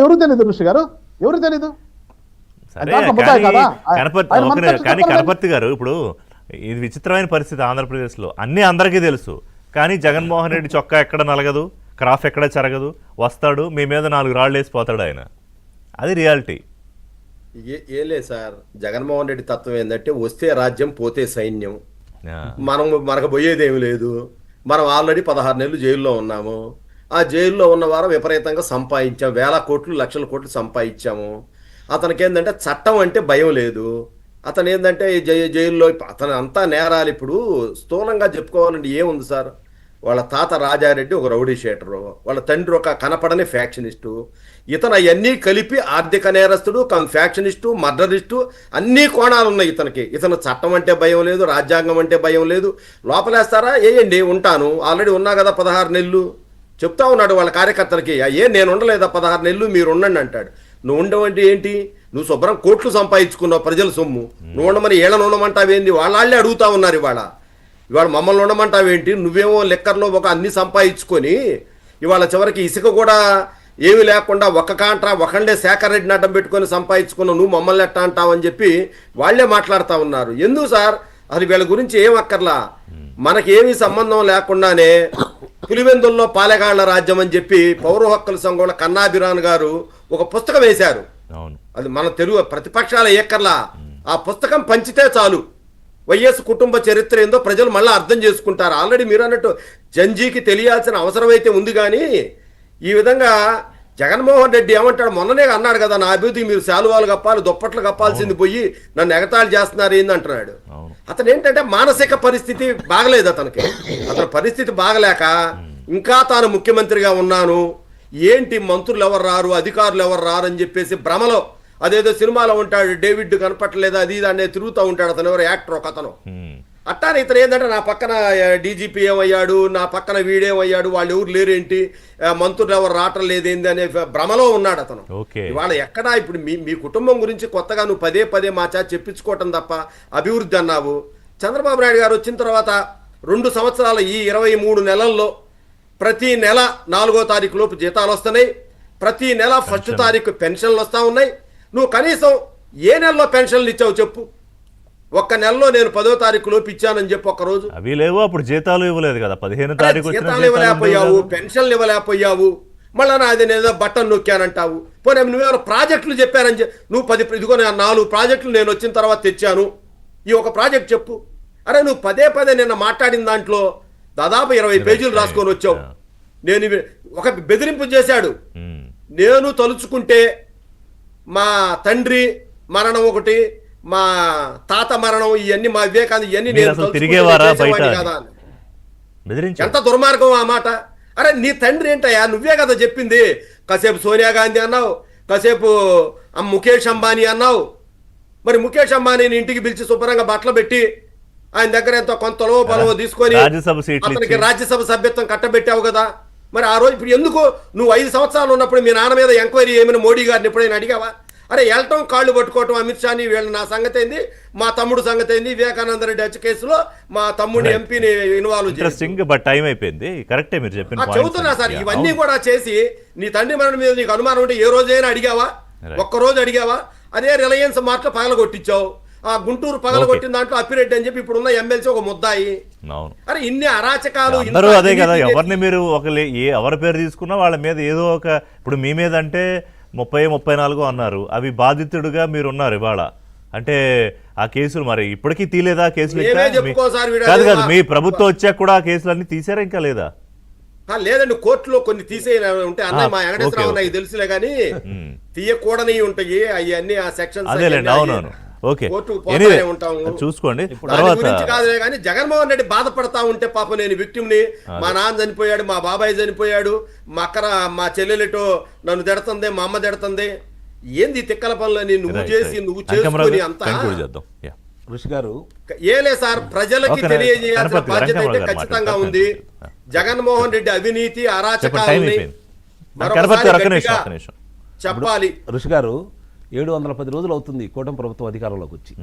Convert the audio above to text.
ఎవరు తెలియదు ఋషి గారు, ఎవరు తెలీదు? సరే కానీ కనపర్తి గారు, ఇప్పుడు ఇది విచిత్రమైన పరిస్థితి ఆంధ్రప్రదేశ్లో. అన్నీ అందరికీ తెలుసు, కానీ జగన్మోహన్ రెడ్డి చొక్కా ఎక్కడ నలగదు, క్రాఫ్ ఎక్కడ చెరగదు, వస్తాడు మీ మీద 4 రాళ్ళు వేసిపోతాడు ఆయన. అది రియాలిటీ. ఏం లేదు సార్, జగన్మోహన్ రెడ్డి తత్వం ఏంటంటే వస్తే రాజ్యం పోతే సైన్యం. మనకు పోయేదేమి లేదు. మనం ఆల్రెడీ 16 నెలలు జైల్లో ఉన్నాము. ఆ జైల్లో ఉన్న వారం విపరీతంగా సంపాదించాము, వేల కోట్లు లక్షల కోట్లు సంపాదించాము. అతనికి ఏంటంటే చట్టం అంటే భయం లేదు. అతను ఏంటంటే జైల్లో అతను అంతా నేరాలు. ఇప్పుడు స్థూలంగా చెప్పుకోవాలంటే ఏముంది సార్, వాళ్ళ తాత రాజారెడ్డి ఒక రౌడీ షీటరు, వాళ్ళ తండ్రి ఒక కనపడని ఫ్యాక్షనిస్టు, ఇతను అవన్నీ కలిపి ఆర్థిక నేరస్తుడు, ఫ్యాక్షనిస్టు, మర్డరిస్టు, అన్ని కోణాలు ఉన్నాయి ఇతనికి. ఇతను చట్టం అంటే భయం లేదు, రాజ్యాంగం అంటే భయం లేదు. లోపలేస్తారా, వేయండి ఉంటాను, ఆల్రెడీ ఉన్నా కదా 16 నెలలు చెప్తా ఉన్నాడు వాళ్ళ కార్యకర్తలకి. నేను ఉండలేదా 16 నెలలు, మీరు ఉండండి అంటాడు. నువ్వు ఉండవంటే ఏంటి, నువ్వు శుభ్రం కోట్లు సంపాదించుకున్నావు ప్రజల సొమ్ము, నువ్వు ఉండమని ఏళ్ళని ఉండమంటావేంది? వాళ్ళే అడుగుతా ఉన్నారు ఇవాళ మమ్మల్ని ఉండమంటావేంటి? నువ్వేమో లెక్కర్లో ఒక అన్ని సంపాదించుకొని ఇవాళ చివరికి ఇసుక కూడా ఏమి లేకుండా ఒకండే శేఖర్ రెడ్డిని అడ్డం పెట్టుకొని సంపాదించుకున్నావు, నువ్వు మమ్మల్ని ఎట్టా అంటావని చెప్పి వాళ్ళే మాట్లాడుతూ ఉన్నారు. ఎందుకు సార్ అది వీళ్ళ గురించి ఏం అక్కర్లా, మనకేమీ సంబంధం లేకుండానే పులివెందుల్లో పాలెగాళ్ల రాజ్యం అని చెప్పి పౌర హక్కుల సంఘంలో కన్నాభిరాన్ గారు ఒక పుస్తకం వేశారు. అది మన తెలుగు ప్రతిపక్షాల ఏకర్లా. ఆ పుస్తకం పంచితే చాలు వైఎస్ కుటుంబ చరిత్ర ఏందో ప్రజలు మళ్ళీ అర్థం చేసుకుంటారు. ఆల్రెడీ మీరు అన్నట్టు జంజీకి తెలియాల్సిన అవసరం అయితే ఉంది. కానీ ఈ విధంగా జగన్మోహన్ రెడ్డి ఏమంటాడు, మొన్ననే అన్నాడు కదా, నా అభివృద్ధి మీరు శాలువాలు కప్పాలి, దుప్పట్లు కప్పాల్సింది పోయి నన్ను ఎగతాళి చేస్తున్నారు ఏంది అంటున్నాడు. అతను ఏంటంటే మానసిక పరిస్థితి బాగలేదు అతనికి. అతని పరిస్థితి బాగలేక ఇంకా తాను ముఖ్యమంత్రిగా ఉన్నాను, ఏంటి మంత్రులు ఎవరు రారు, అధికారులు ఎవరు రారు అని చెప్పేసి భ్రమలో, అదేదో సినిమాలో ఉంటాడు డేవిడ్ కనపట్టలేదు అది ఇది అనే తిరుగుతూ ఉంటాడు. అతను ఎవరు యాక్టర్ ఒక అతను. అట్టానే ఇతను ఏంటంటే నా పక్కన డీజీపీ ఏమయ్యాడు, నా పక్కన వీడేమయ్యాడు, వాళ్ళు ఎవరు లేరేంటి, మంత్రులు ఎవరు రావటం లేదేంది అనే భ్రమలో ఉన్నాడు అతను. ఇవాళ ఎక్కడా ఇప్పుడు మీ కుటుంబం గురించి కొత్తగా నువ్వు పదే మా చేత చెప్పించుకోవటం తప్ప అభివృద్ధి అన్నావు. చంద్రబాబు నాయుడు గారు వచ్చిన తర్వాత 2 సంవత్సరాల ఈ 23 నెలల్లో ప్రతి నెల 4వ తారీఖు లోపు జీతాలు వస్తున్నాయి, ప్రతి నెల 1వ తారీఖు పెన్షన్లు వస్తూ ఉన్నాయి. నువ్వు కనీసం ఏ నెలలో పెన్షన్లు ఇచ్చావు చెప్పు? ఒక్క నెలలో నేను 10వ తారీఖు లోపు ఇచ్చానని చెప్పి ఒక్క రోజు అవి లేవు. అప్పుడు జీతాలు ఇవ్వలేదు కదా, 15వ తారీఖు జీతాలు ఇవ్వలేకపోయావు, పెన్షన్లు ఇవ్వలేకపోయావు, మళ్ళీ నాది నేదో బట్టన్ నొక్కానంటావు. పోనీ నువ్వేమైనా ప్రాజెక్టులు చెప్పారని నువ్వు 10 ఇదిగో 4 ప్రాజెక్టులు నేను వచ్చిన తర్వాత తెచ్చాను, ఈ ఒక ప్రాజెక్ట్ చెప్పు. అరే నువ్వు పదే నిన్న మాట్లాడిన దాంట్లో దాదాపు 20 పేజీలు రాసుకొని వచ్చావు. నేను ఒక బెదిరింపు చేశాడు, నేను తలుచుకుంటే మా తండ్రి మరణం ఒకటి, మా తాత మరణం, ఇవన్నీ మా వివేకానంద ఇవన్నీ నేను కదా. ఎంత దుర్మార్గం ఆ మాట. అరే నీ తండ్రి ఏంటయ్యా, నువ్వే కదా చెప్పింది. కాసేపు సోనియా గాంధీ అన్నావు, కాసేపు ముఖేష్ అంబానీ అన్నావు. మరి ముఖేష్ అంబానీని ఇంటికి పిలిచి శుభ్రంగా బట్టలు పెట్టి ఆయన దగ్గర ఎంతో కొంత పొలవో తీసుకొని అతనికి రాజ్యసభ సభ్యత్వం కట్టబెట్టావు కదా. మరి ఆ రోజు ఇప్పుడు ఎందుకు నువ్వు 5 సంవత్సరాలు ఉన్నప్పుడు మీ నాన్న మీద ఎంక్వైరీ ఏమైనా మోడీ గారిని ఎప్పుడైనా అడిగావా? అరే వెళ్ళటం కాళ్ళు పట్టుకోవటం అమిత్ షాని వీళ్ళు నా సంగతి ఏంది, మా తమ్ముడు సంగతి ఏంది, వివేకానంద రెడ్డి హత్య కేసులో మా తమ్ముడి ఎంపీని ఇన్వాల్వ్ చెబుతున్నా సార్. ఇవన్నీ కూడా చేసి నీ తండ్రి మరణం మీద నీకు అనుమానం ఉంటే ఏ రోజైనా అడిగావా? ఒక్కరోజు అడిగావా? అదే రిలయన్స్ మార్ట్లో పగలగొట్టించావు. ఆ గుంటూరు పగలగొట్టిన దాంట్లో అప్పిరెడ్డి అని చెప్పి ఇప్పుడున్న ఎమ్మెల్సీ ఒక ముద్దాయి. అరే ఇన్ని అరాచకాలు. అదే కదా, ఎవరిని మీరు ఎవరి పేరు తీసుకున్నా వాళ్ళ మీద ఏదో ఒక, ఇప్పుడు మీ మీద అంటే 30-34 అన్నారు, అవి బాధితుడుగా మీరు ఉన్నారు ఇవాళ. అంటే ఆ కేసులు మరి ఇప్పటికీ తీలేదా? కేసులు కాదు కాదు, మీ ప్రభుత్వం వచ్చాక కూడా ఆ కేసులన్నీ తీసారా ఇంకా లేదా? లేదండి, కోర్టులో కొన్ని తీసే ఉంటే అన్నయ్య మా వెంకటేశ్వరరావు నాకు తెలుసులే కానీ తీయకూడని ఉంటాయి అవన్నీ ఆ సెక్షన్స్. అదేలేండి, అవునవును, ఓకే, చూసుకోండి. కాదులే కానీ జగన్మోహన్ రెడ్డి బాధపడతా ఉంటే పాపం నేను విక్టిమ్ని, మా నాన్న చనిపోయాడు, మా బాబాయ్ చనిపోయాడు, మా అక్క మా చెల్లెలిటో నన్ను తిడుతుంది, మా అమ్మ తిడుతుంది, ఏంది తిక్కల పనులని నువ్వు చేసి నువ్వు చేసుకుని అంతా. ఋషి గారు ఏలే సార్, ప్రజలకి తెలియజేయాల్సిన బాధ్యత అయితే ఖచ్చితంగా ఉంది. జగన్మోహన్ రెడ్డి అవినీతి అరాచకాలని చెప్పాలి. ఋషి గారు 710 రోజులు అవుతుంది కూటమి ప్రభుత్వం అధికారంలోకి వచ్చి.